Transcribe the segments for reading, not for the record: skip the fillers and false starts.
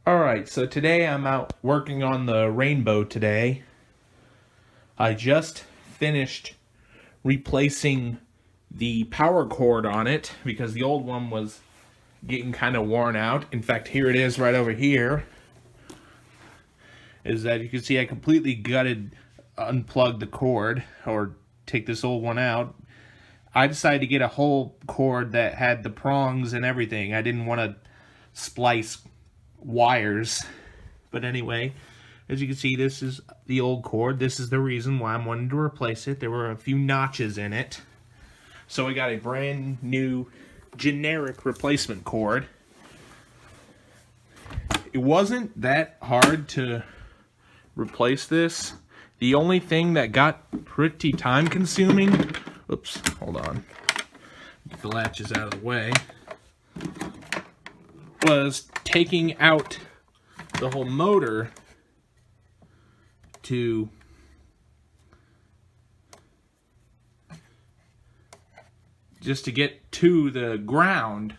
Alright, so today I'm out working on the rainbow today. I just finished replacing the power cord on it because the old one was getting kind of worn out. In fact, here it is right over here. Is that you can see I completely unplugged the cord, or take this old one out. I decided to get a whole cord that had the prongs and everything. I didn't want to splice wires. But anyway, as you can see, this is the old cord. This is the reason why I'm wanting to replace it. There were a few notches in it. So I got a brand new generic replacement cord. It wasn't that hard to replace this. The only thing that got pretty time consuming, oops, hold on, get the latches out of the way, was taking out the whole motor to just to get to the ground.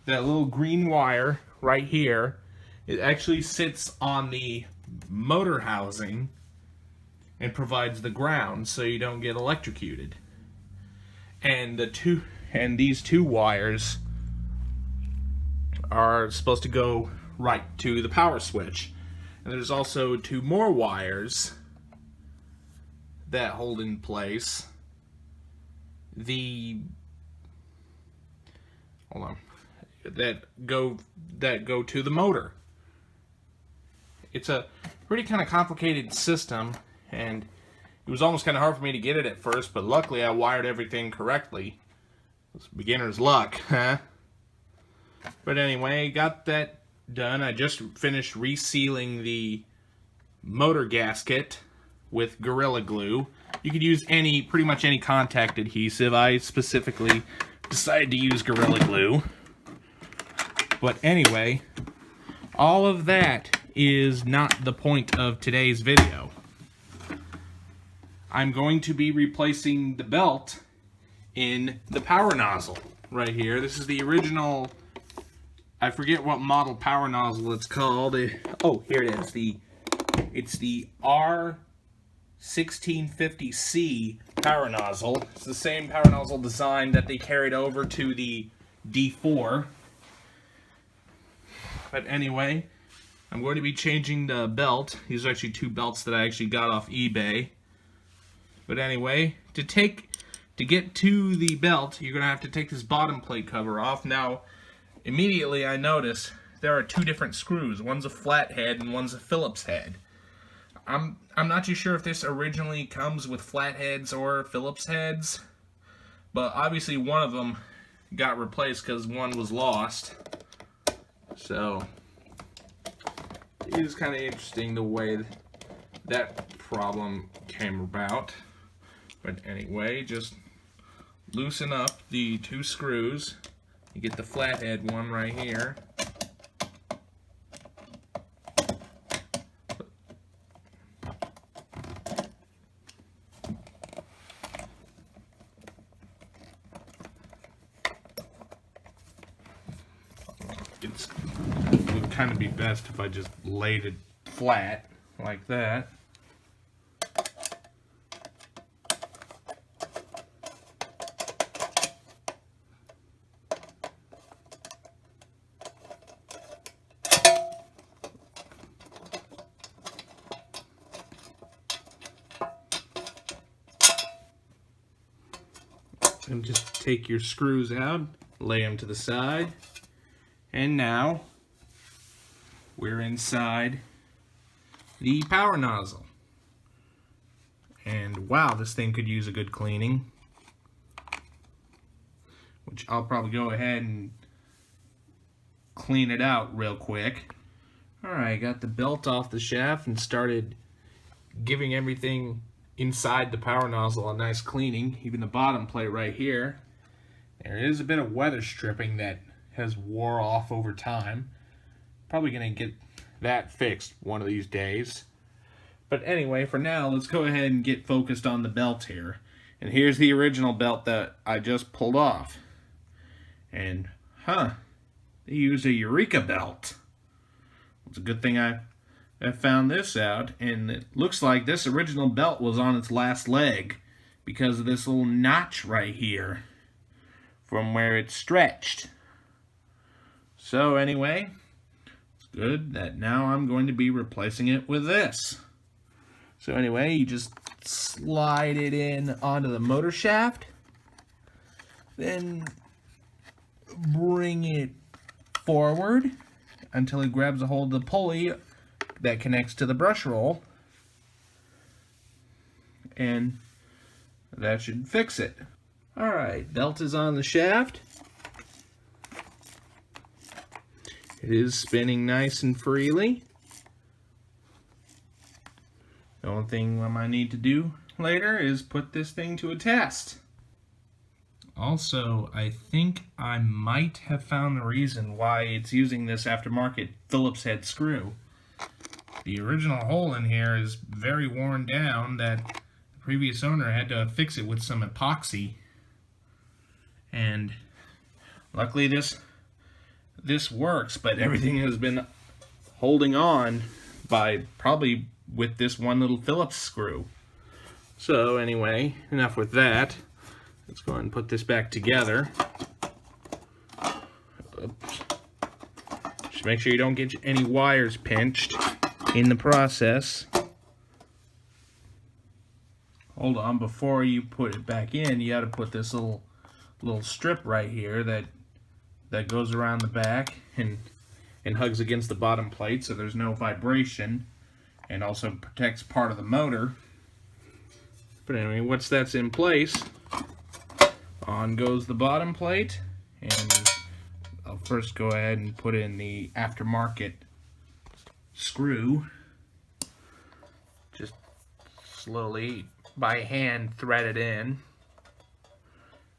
That little green wire right here, it actually sits on the motor housing and provides the ground so you don't get electrocuted. And these two wires are supposed to go right to the power switch. And there's also two more wires that hold in place that go to the motor. It's a pretty kind of complicated system, and it was almost kind of hard for me to get it at first, but luckily I wired everything correctly. It's beginner's luck, huh? But anyway, got that done. I just finished resealing the motor gasket with Gorilla Glue. You could use pretty much any contact adhesive. I specifically decided to use Gorilla Glue. But anyway, all of that is not the point of today's video. I'm going to be replacing the belt in the power nozzle right here. This is the original, I forget what model power nozzle it's called. Oh, here it is. It's the R1650C power nozzle. It's the same power nozzle design that they carried over to the D4. But anyway, I'm going to be changing the belt. These are actually two belts that I actually got off eBay. But anyway, to get to the belt, you're going to have to take this bottom plate cover off. Now, immediately I notice there are two different screws. One's a flat head and one's a Phillips head. I'm not too sure if this originally comes with flat heads or Phillips heads, but obviously one of them got replaced because one was lost. So it is kind of interesting the way that problem came about. But anyway, just loosen up the two screws. You get the flathead one right here. It would kind of be best if I just laid it flat like that. And just take your screws out, lay them to the side, and now we're inside the power nozzle. And wow, this thing could use a good cleaning, which I'll probably go ahead and clean it out real quick. Alright, got the belt off the shaft and started giving everything inside the power nozzle a nice cleaning, even the bottom plate right here. There is a bit of weather stripping that has wore off over time. Probably gonna get that fixed one of these days. But anyway, for now, let's go ahead and get focused on the belt here. And here's the original belt that I just pulled off. And, they use a Eureka belt. It's a good thing I found this out, and it looks like this original belt was on its last leg because of this little notch right here from where it stretched. So anyway, it's good that now I'm going to be replacing it with this. So anyway, you just slide it in onto the motor shaft, then bring it forward until it grabs a hold of the pulley that connects to the brush roll, and that should fix it. Alright, belt is on the shaft. It is spinning nice and freely. The only thing I might need to do later is put this thing to a test. Also, I think I might have found the reason why it's using this aftermarket Phillips head screw. The original hole in here is very worn down that the previous owner had to fix it with some epoxy. And luckily this works, but everything has been holding on by probably with this one little Phillips screw. So anyway, enough with that. Let's go ahead and put this back together. Oops. Just make sure you don't get any wires pinched in the process. Hold on, before you put it back in, you got to put this little strip right here that goes around the back and hugs against the bottom plate so there's no vibration, and also protects part of the motor. But anyway, once that's in place, on goes the bottom plate, and I'll first go ahead and put in the aftermarket screw. Just slowly by hand thread it in,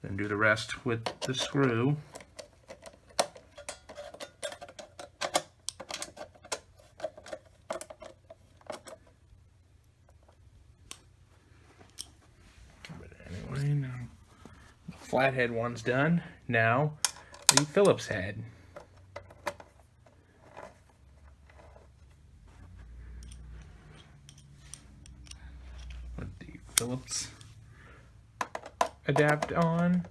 then do the rest with the screw. But anyway, now the flathead one's done. Now the Phillips head. Put the Phillips adapt on,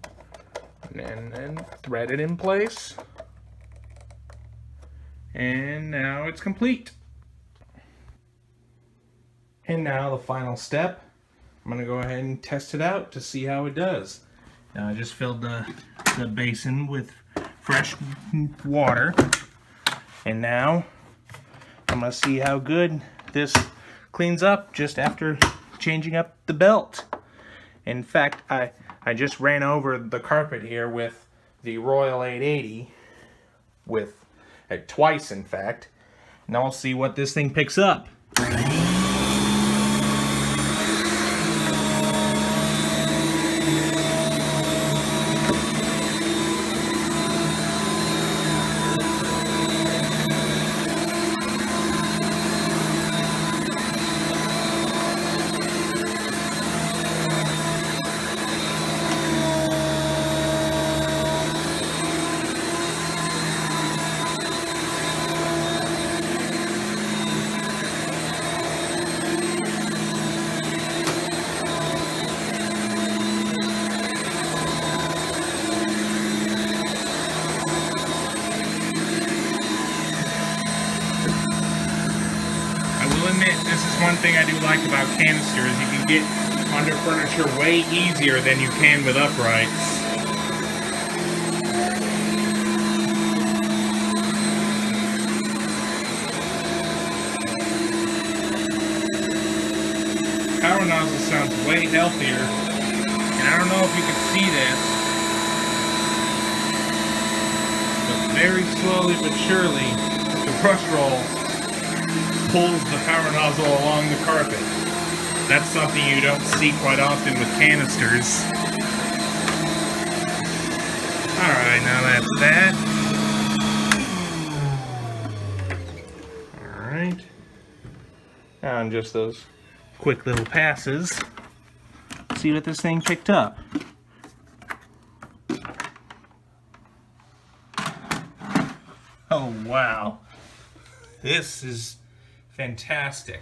and then thread it in place. And now it's complete. And now the final step. I'm going to go ahead and test it out to see how it does. Now I just filled the basin with fresh water, and now I'm going to see how good this cleans up just after changing up the belt. In fact, I just ran over the carpet here with the Royal 880 twice, in fact. Now I'll see what this thing picks up. This is one thing I do like about canisters. You can get under furniture way easier than you can with uprights. Power nozzle sounds way healthier, and I don't know if you can see this, but very slowly but surely the brush roll pulls the power nozzle along the carpet. That's something you don't see quite often with canisters. Alright, now that's that. Alright. Now on just those quick little passes, see what this thing picked up. Oh wow. This is fantastic.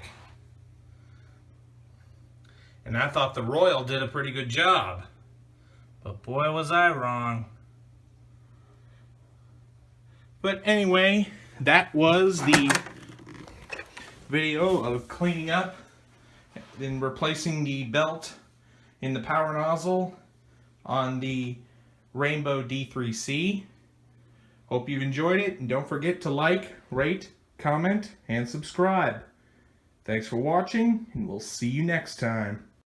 And I thought the Royal did a pretty good job. But boy, was I wrong. But anyway, that was the video of cleaning up and replacing the belt in the power nozzle on the Rainbow D3c. Hope you've enjoyed it, and don't forget to like, rate, comment, and subscribe. Thanks for watching, and we'll see you next time.